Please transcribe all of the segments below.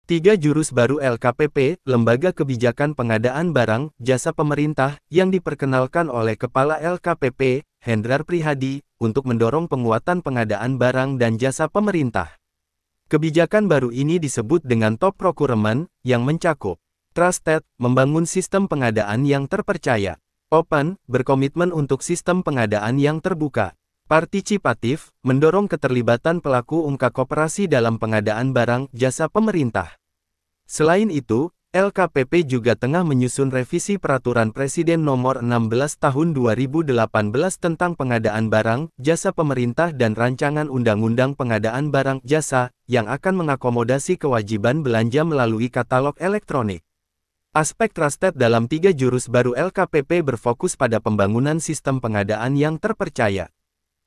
Tiga jurus baru LKPP, Lembaga Kebijakan Pengadaan Barang, Jasa Pemerintah, yang diperkenalkan oleh Kepala LKPP, Hendrar Prihadi, untuk mendorong penguatan pengadaan barang dan jasa pemerintah. Kebijakan baru ini disebut dengan Top Procurement, yang mencakup Trusted, membangun sistem pengadaan yang terpercaya. Open, berkomitmen untuk sistem pengadaan yang terbuka. Partisipatif, mendorong keterlibatan pelaku usaha koperasi dalam pengadaan barang jasa pemerintah. Selain itu, LKPP juga tengah menyusun revisi Peraturan Presiden Nomor 16 Tahun 2018 tentang pengadaan barang jasa pemerintah dan Rancangan Undang-Undang Pengadaan Barang Jasa, yang akan mengakomodasi kewajiban belanja melalui katalog elektronik. Aspek trusted dalam tiga jurus baru LKPP berfokus pada pembangunan sistem pengadaan yang terpercaya.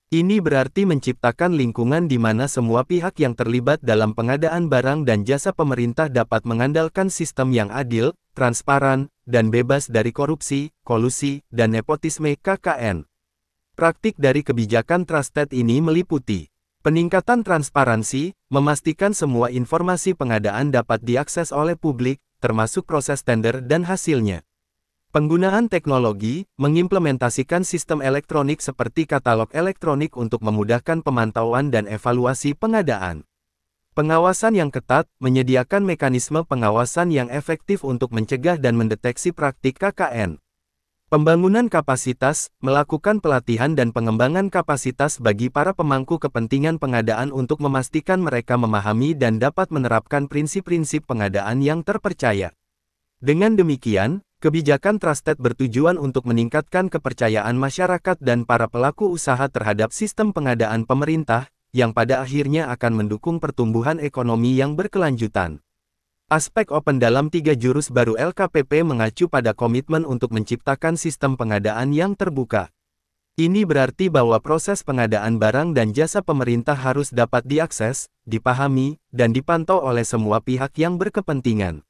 Ini berarti menciptakan lingkungan di mana semua pihak yang terlibat dalam pengadaan barang dan jasa pemerintah dapat mengandalkan sistem yang adil, transparan, dan bebas dari korupsi, kolusi, dan nepotisme KKN. Praktik dari kebijakan trusted ini meliputi peningkatan transparansi, memastikan semua informasi pengadaan dapat diakses oleh publik, termasuk proses tender dan hasilnya. Penggunaan teknologi, mengimplementasikan sistem elektronik seperti katalog elektronik untuk memudahkan pemantauan dan evaluasi pengadaan. Pengawasan yang ketat, menyediakan mekanisme pengawasan yang efektif untuk mencegah dan mendeteksi praktik KKN. Pembangunan kapasitas, melakukan pelatihan dan pengembangan kapasitas bagi para pemangku kepentingan pengadaan untuk memastikan mereka memahami dan dapat menerapkan prinsip-prinsip pengadaan yang terpercaya. Dengan demikian, kebijakan trusted bertujuan untuk meningkatkan kepercayaan masyarakat dan para pelaku usaha terhadap sistem pengadaan pemerintah, yang pada akhirnya akan mendukung pertumbuhan ekonomi yang berkelanjutan. Aspek open dalam tiga jurus baru LKPP mengacu pada komitmen untuk menciptakan sistem pengadaan yang terbuka. Ini berarti bahwa proses pengadaan barang dan jasa pemerintah harus dapat diakses, dipahami, dan dipantau oleh semua pihak yang berkepentingan.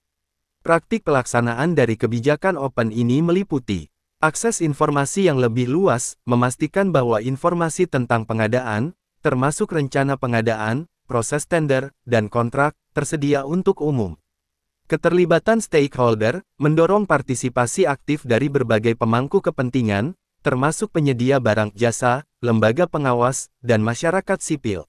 Praktik pelaksanaan dari kebijakan open ini meliputi akses informasi yang lebih luas, memastikan bahwa informasi tentang pengadaan, termasuk rencana pengadaan, proses tender, dan kontrak, tersedia untuk umum. Keterlibatan stakeholder, mendorong partisipasi aktif dari berbagai pemangku kepentingan, termasuk penyedia barang jasa, lembaga pengawas, dan masyarakat sipil.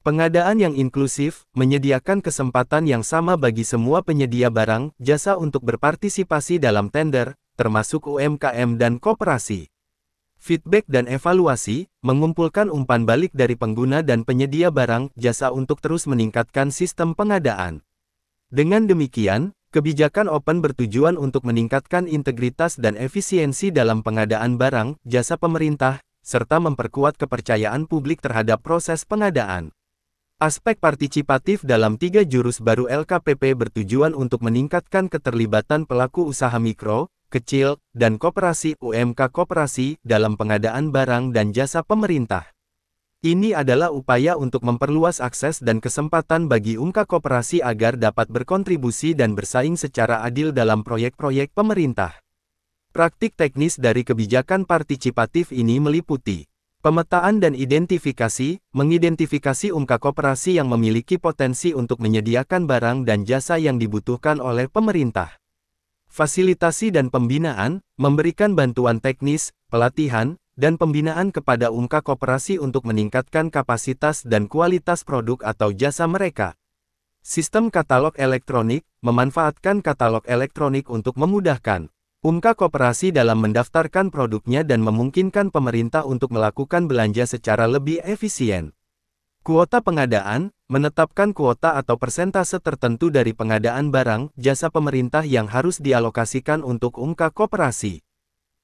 Pengadaan yang inklusif, menyediakan kesempatan yang sama bagi semua penyedia barang, jasa untuk berpartisipasi dalam tender, termasuk UMKM dan koperasi. Feedback dan evaluasi, mengumpulkan umpan balik dari pengguna dan penyedia barang, jasa untuk terus meningkatkan sistem pengadaan. Dengan demikian, kebijakan open bertujuan untuk meningkatkan integritas dan efisiensi dalam pengadaan barang, jasa pemerintah, serta memperkuat kepercayaan publik terhadap proses pengadaan. Aspek partisipatif dalam tiga jurus baru LKPP bertujuan untuk meningkatkan keterlibatan pelaku usaha mikro, kecil, dan koperasi UMK koperasi dalam pengadaan barang dan jasa pemerintah. Ini adalah upaya untuk memperluas akses dan kesempatan bagi UMK koperasi agar dapat berkontribusi dan bersaing secara adil dalam proyek-proyek pemerintah. Praktik teknis dari kebijakan partisipatif ini meliputi pemetaan dan identifikasi, mengidentifikasi UMK koperasi yang memiliki potensi untuk menyediakan barang dan jasa yang dibutuhkan oleh pemerintah. Fasilitasi dan pembinaan, memberikan bantuan teknis, pelatihan, dan pembinaan kepada UMK koperasi untuk meningkatkan kapasitas dan kualitas produk atau jasa mereka. Sistem katalog elektronik, memanfaatkan katalog elektronik untuk memudahkan UMK koperasi dalam mendaftarkan produknya dan memungkinkan pemerintah untuk melakukan belanja secara lebih efisien. Kuota pengadaan, menetapkan kuota atau persentase tertentu dari pengadaan barang, jasa pemerintah yang harus dialokasikan untuk UMK koperasi.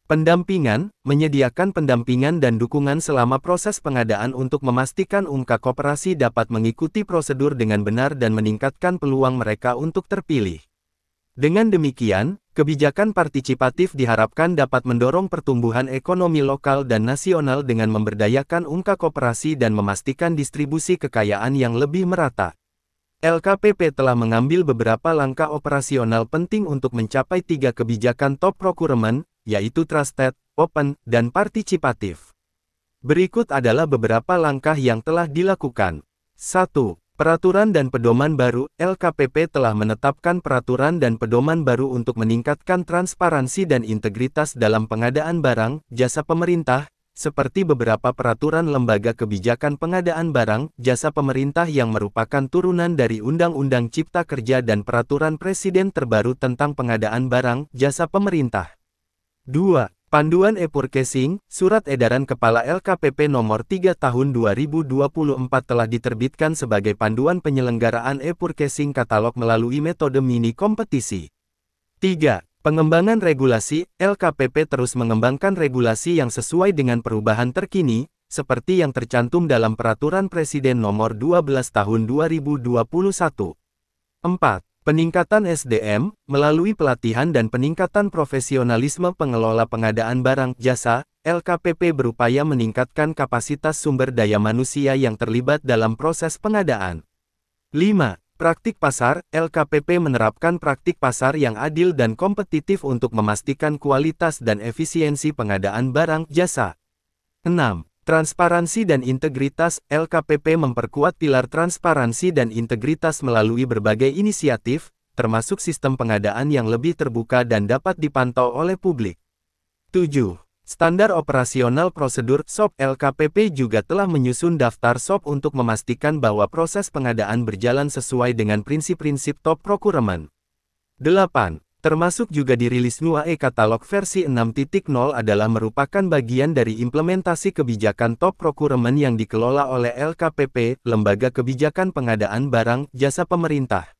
Pendampingan, menyediakan pendampingan dan dukungan selama proses pengadaan untuk memastikan UMK koperasi dapat mengikuti prosedur dengan benar dan meningkatkan peluang mereka untuk terpilih. Dengan demikian, kebijakan partisipatif diharapkan dapat mendorong pertumbuhan ekonomi lokal dan nasional dengan memberdayakan UMK koperasi dan memastikan distribusi kekayaan yang lebih merata. LKPP telah mengambil beberapa langkah operasional penting untuk mencapai tiga kebijakan top procurement, yaitu trusted, open, dan partisipatif. Berikut adalah beberapa langkah yang telah dilakukan. 1. Peraturan dan pedoman baru, LKPP telah menetapkan peraturan dan pedoman baru untuk meningkatkan transparansi dan integritas dalam pengadaan barang, jasa pemerintah, seperti beberapa peraturan lembaga kebijakan pengadaan barang, jasa pemerintah yang merupakan turunan dari Undang-Undang Cipta Kerja dan Peraturan Presiden terbaru tentang pengadaan barang, jasa pemerintah. 2. Panduan e-Purchasing, Surat Edaran Kepala LKPP Nomor 3 Tahun 2024 telah diterbitkan sebagai panduan penyelenggaraan e-Purchasing katalog melalui metode mini kompetisi. 3. Pengembangan regulasi, LKPP terus mengembangkan regulasi yang sesuai dengan perubahan terkini, seperti yang tercantum dalam Peraturan Presiden Nomor 12 Tahun 2021. 4. Peningkatan SDM, melalui pelatihan dan peningkatan profesionalisme pengelola pengadaan barang, jasa, LKPP berupaya meningkatkan kapasitas sumber daya manusia yang terlibat dalam proses pengadaan. 5. Praktik pasar, LKPP menerapkan praktik pasar yang adil dan kompetitif untuk memastikan kualitas dan efisiensi pengadaan barang, jasa. 6. Transparansi dan integritas, LKPP memperkuat pilar transparansi dan integritas melalui berbagai inisiatif, termasuk sistem pengadaan yang lebih terbuka dan dapat dipantau oleh publik. 7. Standar Operasional Prosedur (SOP) LKPP juga telah menyusun daftar SOP untuk memastikan bahwa proses pengadaan berjalan sesuai dengan prinsip-prinsip top procurement. 8. Termasuk juga dirilis NUA e-Katalog versi 6.0 adalah merupakan bagian dari implementasi kebijakan top procurement yang dikelola oleh LKPP, Lembaga Kebijakan Pengadaan Barang, Jasa Pemerintah.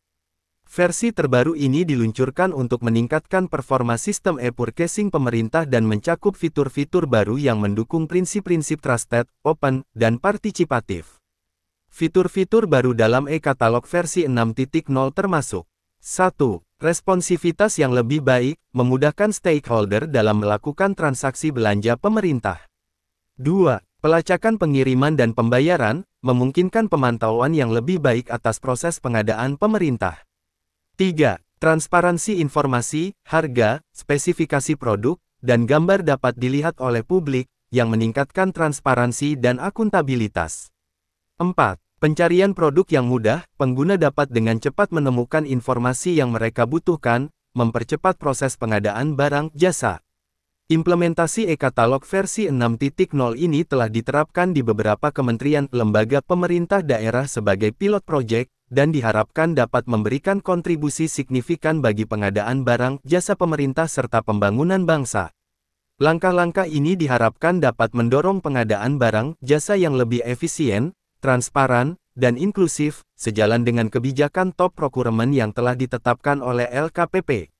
Versi terbaru ini diluncurkan untuk meningkatkan performa sistem e-Purchasing pemerintah dan mencakup fitur-fitur baru yang mendukung prinsip-prinsip trusted, open, dan partisipatif. Fitur-fitur baru dalam e-Katalog versi 6.0 termasuk 1. Responsivitas yang lebih baik, memudahkan stakeholder dalam melakukan transaksi belanja pemerintah. 2. Pelacakan pengiriman dan pembayaran, memungkinkan pemantauan yang lebih baik atas proses pengadaan pemerintah. 3. Transparansi informasi, harga, spesifikasi produk, dan gambar dapat dilihat oleh publik, yang meningkatkan transparansi dan akuntabilitas. 4. Pencarian produk yang mudah, pengguna dapat dengan cepat menemukan informasi yang mereka butuhkan, mempercepat proses pengadaan barang, jasa. Implementasi e-Katalog versi 6.0 ini telah diterapkan di beberapa kementerian, lembaga pemerintah daerah sebagai pilot project, dan diharapkan dapat memberikan kontribusi signifikan bagi pengadaan barang, jasa pemerintah serta pembangunan bangsa. Langkah-langkah ini diharapkan dapat mendorong pengadaan barang, jasa yang lebih efisien, transparan, dan inklusif, sejalan dengan kebijakan top procurement yang telah ditetapkan oleh LKPP.